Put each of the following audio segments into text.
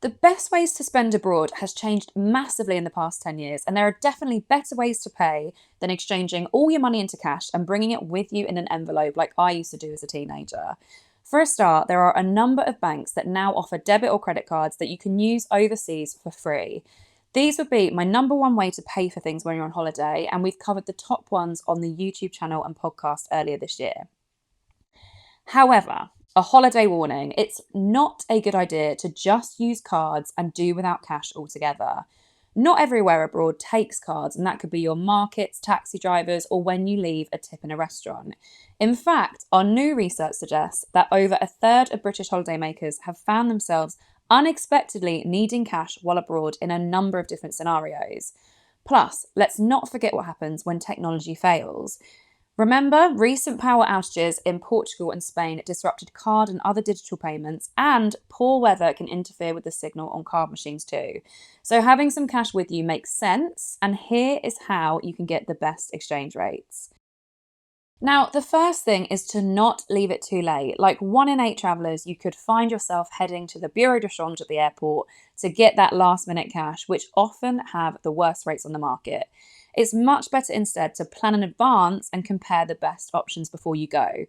The best ways to spend abroad has changed massively in the past 10 years, and there are definitely better ways to pay than exchanging all your money into cash and bringing it with you in an envelope like I used to do as a teenager. For a start, there are a number of banks that now offer debit or credit cards that you can use overseas for free. These would be my number one way to pay for things when you're on holiday, and we've covered the top ones on the YouTube channel and podcast earlier this year. However, a holiday warning, it's not a good idea to just use cards and do without cash altogether. Not everywhere abroad takes cards, and that could be your markets, taxi drivers, or when you leave a tip in a restaurant. In fact, our new research suggests that over a third of British holidaymakers have found themselves unexpectedly needing cash while abroad in a number of different scenarios. Plus, let's not forget what happens when technology fails. Remember, recent power outages in Portugal and Spain disrupted card and other digital payments, and poor weather can interfere with the signal on card machines too. So, having some cash with you makes sense, and here is how you can get the best exchange rates. Now, the first thing is to not leave it too late. Like 1 in 8 travellers, you could find yourself heading to the bureau de change at the airport to get that last minute cash, which often have the worst rates on the market. It's much better instead to plan in advance and compare the best options before you go.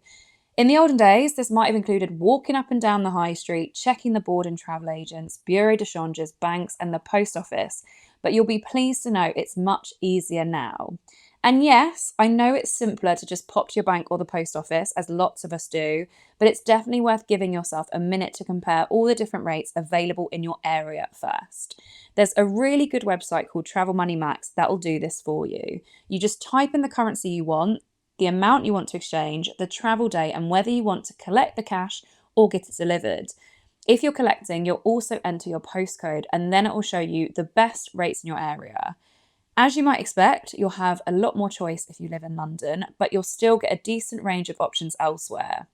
In the olden days, this might have included walking up and down the high street, checking the board and travel agents, bureau de changes, banks, and the post office, but you'll be pleased to know it's much easier now. And yes, I know it's simpler to just pop to your bank or the post office, as lots of us do, but it's definitely worth giving yourself a minute to compare all the different rates available in your area first. There's a really good website called Travel Money Max that'll do this for you. You just type in the currency you want, the amount you want to exchange, the travel day, and whether you want to collect the cash or get it delivered. If you're collecting, you'll also enter your postcode and then it will show you the best rates in your area. As you might expect, you'll have a lot more choice if you live in London, but you'll still get a decent range of options elsewhere.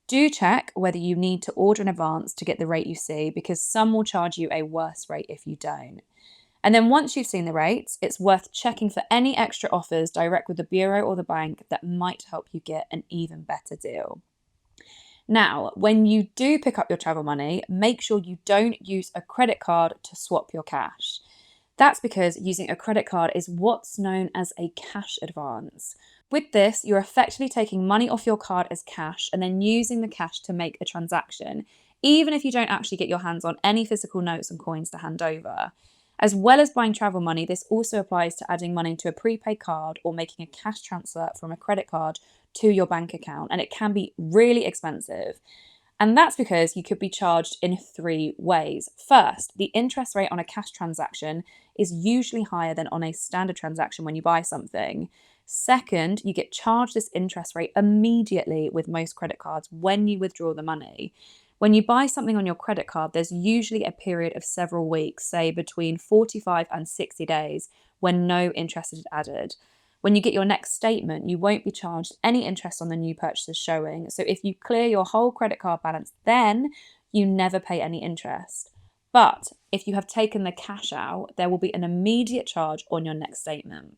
Do check whether you need to order in advance to get the rate you see, because some will charge you a worse rate if you don't. And then once you've seen the rates, it's worth checking for any extra offers direct with the bureau or the bank that might help you get an even better deal. Now, when you do pick up your travel money, make sure you don't use a credit card to swap your cash. That's because using a credit card is what's known as a cash advance. With this, you're effectively taking money off your card as cash and then using the cash to make a transaction, even if you don't actually get your hands on any physical notes and coins to hand over. As well as buying travel money, this also applies to adding money to a prepaid card or making a cash transfer from a credit card to your bank account, and it can be really expensive. And that's because you could be charged in 3 ways. First, the interest rate on a cash transaction is usually higher than on a standard transaction when you buy something. Second, you get charged this interest rate immediately with most credit cards when you withdraw the money. When you buy something on your credit card, there's usually a period of several weeks, say between 45 and 60 days, when no interest is added. When you get your next statement, you won't be charged any interest on the new purchases showing. So if you clear your whole credit card balance, then you never pay any interest. But if you have taken the cash out, there will be an immediate charge on your next statement.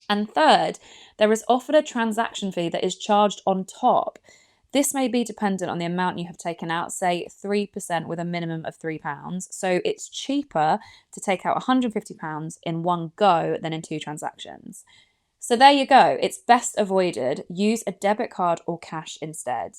And third, there is often a transaction fee that is charged on top. This may be dependent on the amount you have taken out, say 3% with a minimum of £3. So it's cheaper to take out £150 in one go than in 2 transactions. So there you go, it's best avoided. Use a debit card or cash instead.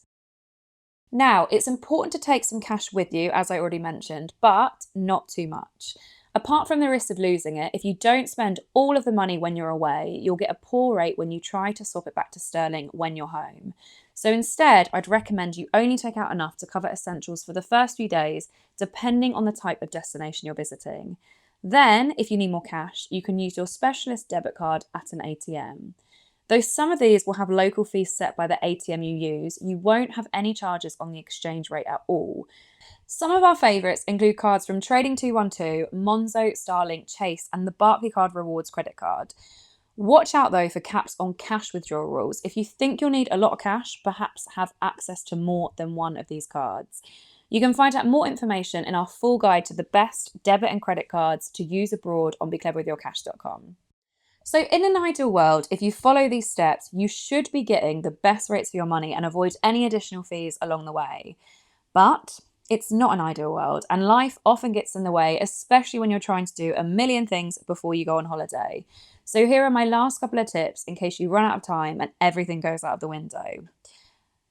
Now, it's important to take some cash with you, as I already mentioned, but not too much. Apart from the risk of losing it, if you don't spend all of the money when you're away, you'll get a poor rate when you try to swap it back to sterling when you're home. So instead, I'd recommend you only take out enough to cover essentials for the first few days, depending on the type of destination you're visiting. Then, if you need more cash, you can use your specialist debit card at an ATM. Though some of these will have local fees set by the ATM you use, you won't have any charges on the exchange rate at all. Some of our favourites include cards from Trading 212, Monzo, Starlink, Chase, and the Barclaycard Rewards credit card. Watch out though for caps on cash withdrawal rules. If you think you'll need a lot of cash, perhaps have access to more than one of these cards. You can find out more information in our full guide to the best debit and credit cards to use abroad on becleverwithyourcash.com. So in an ideal world, if you follow these steps, you should be getting the best rates for your money and avoid any additional fees along the way. But It's not an ideal world, and life often gets in the way, especially when you're trying to do a million things before you go on holiday. So here are my last couple of tips in case you run out of time and everything goes out of the window.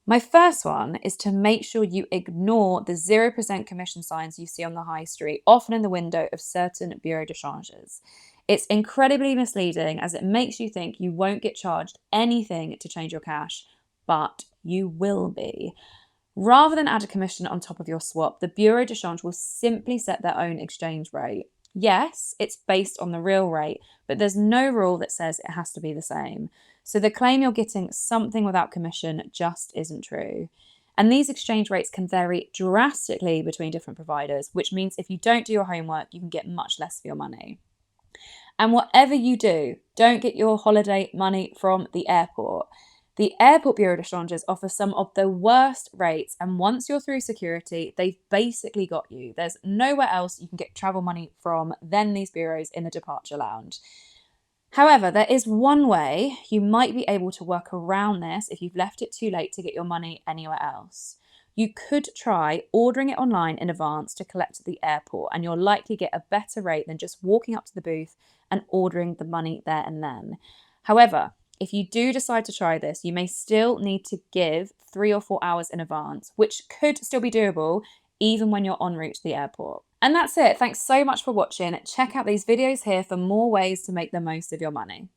My first one is to make sure you ignore the 0% commission signs you see on the high street, often in the window of certain bureau de changes. It's incredibly misleading as it makes you think you won't get charged anything to change your cash, but you will be. Rather than add a commission on top of your swap, the bureau de change will simply set their own exchange rate. Yes, it's based on the real rate, but there's no rule that says it has to be the same. So the claim you're getting something without commission just isn't true. And these exchange rates can vary drastically between different providers, which means if you don't do your homework, you can get much less for your money. And whatever you do, don't get your holiday money from the airport. The airport bureau de changes offer some of the worst rates, and once you're through security, they've basically got you. There's nowhere else you can get travel money from than these bureaus in the departure lounge. However, there is one way you might be able to work around this if you've left it too late to get your money anywhere else. You could try ordering it online in advance to collect at the airport, and you'll likely get a better rate than just walking up to the booth and ordering the money there and then. However, if you do decide to try this, you may still need to give 3 or 4 hours in advance, which could still be doable even when you're en route to the airport. And that's it. Thanks so much for watching. Check out these videos here for more ways to make the most of your money.